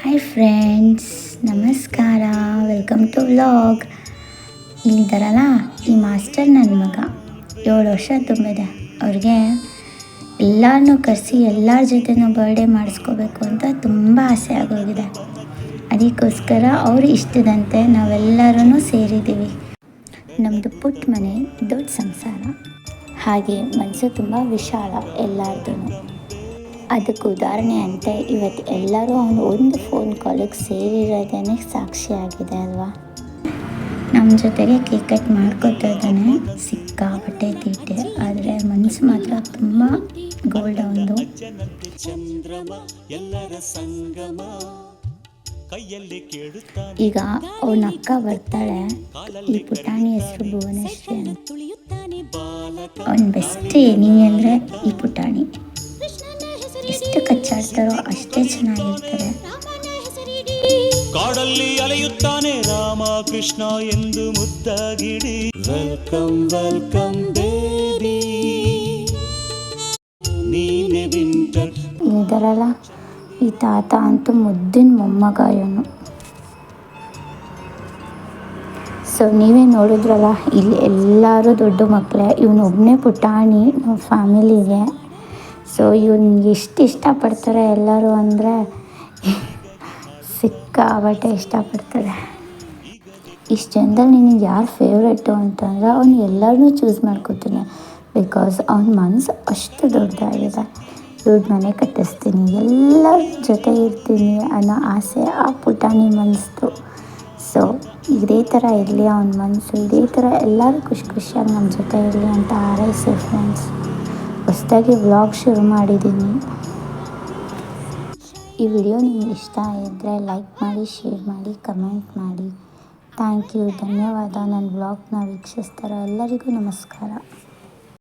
Hi friends, ನಮಸ್ಕಾರ. Welcome to vlog. ಇಲ್ಲಿದ್ದಾರಲ್ಲ, ಈ ಮಾಸ್ಟರ್ ನನ್ನ ಮಗ 7 ವರ್ಷ ತುಂಬಿದೆ. ಅವ್ರಿಗೆ ಎಲ್ಲರನ್ನೂ ಕರೆಸಿ ಎಲ್ಲರ ಜೊತೆನೂ ಬರ್ಡೇ ಮಾಡಿಸ್ಕೋಬೇಕು ಅಂತ ತುಂಬ ಆಸೆ ಆಗೋಗಿದೆ. ಅದಕ್ಕೋಸ್ಕರ ಅವರು ಇಷ್ಟದಂತೆ ನಾವೆಲ್ಲರೂ ಸೇರಿದ್ದೀವಿ. ನಮ್ಮದು ಪುಟ್ಟ ಮನೆ, ದೊಡ್ಡ ಸಂಸಾರ, ಹಾಗೆ ಮನಸ್ಸು ತುಂಬ ವಿಶಾಲ ಎಲ್ಲರದೂ. ಅದಕ್ಕೆ ಉದಾಹರಣೆ ಅಂತ ಇವತ್ತು ಎಲ್ಲರೂ ಅವನು ಒಂದು ಫೋನ್ ಕಾಲಿಗೆ ಸೇರಿರೋದೇ ಸಾಕ್ಷಿಯಾಗಿದೆ ಅಲ್ವಾ. ನಮ್ಮ ಜೊತೆಗೆ ಕೇಕ್ ಕಟ್ ಮಾಡ್ಕೊತಾ ಇದ್ದಾನೆ. ಸಿಕ್ಕಾಪಟ್ಟೆ ತೀಟೆ, ಆದರೆ ಮನಸ್ಸು ಮಾತ್ರ ತುಂಬ ಗೋಲ್ಡ್ ಒಂದು. ಈಗ ಅವನ ಅಕ್ಕ ಬರ್ತಾಳೆ. ಈ ಪುಟಾಣಿ ಹೆಸರು ಭುವನೇಶ್ವರಿ ಅಂತ. ಅವನ ಬೆಸ್ಟ್ ಏನಿ ಅಂದರೆ ಈ ಪುಟಾಣಿ. ಎಷ್ಟು ಕಚ್ಚಾಡ್ತಾರೋ ಅಷ್ಟೇ ಚೆನ್ನಾಗಿರ್ತಾರೆ. ಕಾಡಲ್ಲಿ ಅಲೆಯುತ್ತಾನೆ ರಾಮ ಕೃಷ್ಣ ಎಂದು ಮುದ್ದಾಗಿಡಿ. ವೆಲ್ಕಮ್ ವೆಲ್ಕಮ್ ಬೇಬಿ, ನೀನೆ ವಿಂಟರ್. ಇದರಲ್ಲ ಈ ತಾತ ಅಂತೂ ಮುದ್ದಿನ ಮೊಮ್ಮಗ ಇವನು. ಸೊ ನೀವೇ ನೋಡಿದ್ರಲ್ಲ, ಇಲ್ಲಿ ಎಲ್ಲರೂ ದೊಡ್ಡ ಮಕ್ಕಳೇ. ಇವನೊಬ್ಬನೇ ಪುಟಾಣಿ ನಮ್ಮ ಫ್ಯಾಮಿಲಿಗೆ. ಸೊ ಇವನು ಎಷ್ಟು ಇಷ್ಟಪಡ್ತಾರೆ ಎಲ್ಲರೂ ಅಂದರೆ ಸಿಕ್ಕಾಬಟ್ಟೆ ಇಷ್ಟಪಡ್ತಾರೆ. ಇಷ್ಟು ಜನದಲ್ಲಿ ನಿನಗೆ ಯಾರು ಫೇವ್ರೇಟು ಅಂತಂದರೆ ಅವನು ಎಲ್ಲರನ್ನೂ ಚೂಸ್ ಮಾಡ್ಕೋತೀನಿ. ಬಿಕಾಸ್ ಅವನ ಮನಸ್ಸು ಅಷ್ಟು ದೊಡ್ಡದಾಗಿದೆ. ದೊಡ್ಡ ಮನೆ ಕಟ್ಟಿಸ್ತೀನಿ, ಎಲ್ಲರ ಜೊತೆ ಇರ್ತೀನಿ ಅನ್ನೋ ಆಸೆ ಆ ಪುಟಾಣಿ ಮನಸ್ಸು. ಸೊ ಇದೇ ಥರ ಇರಲಿ ಅವನ ಮನಸ್ಸು, ಇದೇ ಥರ ಎಲ್ಲರೂ ಖುಷಿ ಖುಷಿಯಾಗಿ ನಮ್ಮ ಜೊತೆ ಇರಲಿ ಅಂತ ಹಾರೈಸಿ ಫ್ರೆಂಡ್ಸ್. ಹೊಸದಾಗಿ ವ್ಲಾಗ್ ಶುರು ಮಾಡಿದ್ದೀನಿ. ಈ ವಿಡಿಯೋ ನಿಮ್ಗೆ ಇಷ್ಟ ಆಗಿದ್ದರೆ ಲೈಕ್ ಮಾಡಿ, ಶೇರ್ ಮಾಡಿ, ಕಮೆಂಟ್ ಮಾಡಿ. ಥ್ಯಾಂಕ್ ಯು, ಧನ್ಯವಾದ. ನನ್ನ ವ್ಲಾಗ್ನ ವೀಕ್ಷಿಸ್ತಾರೋ ಎಲ್ಲರಿಗೂ ನಮಸ್ಕಾರ.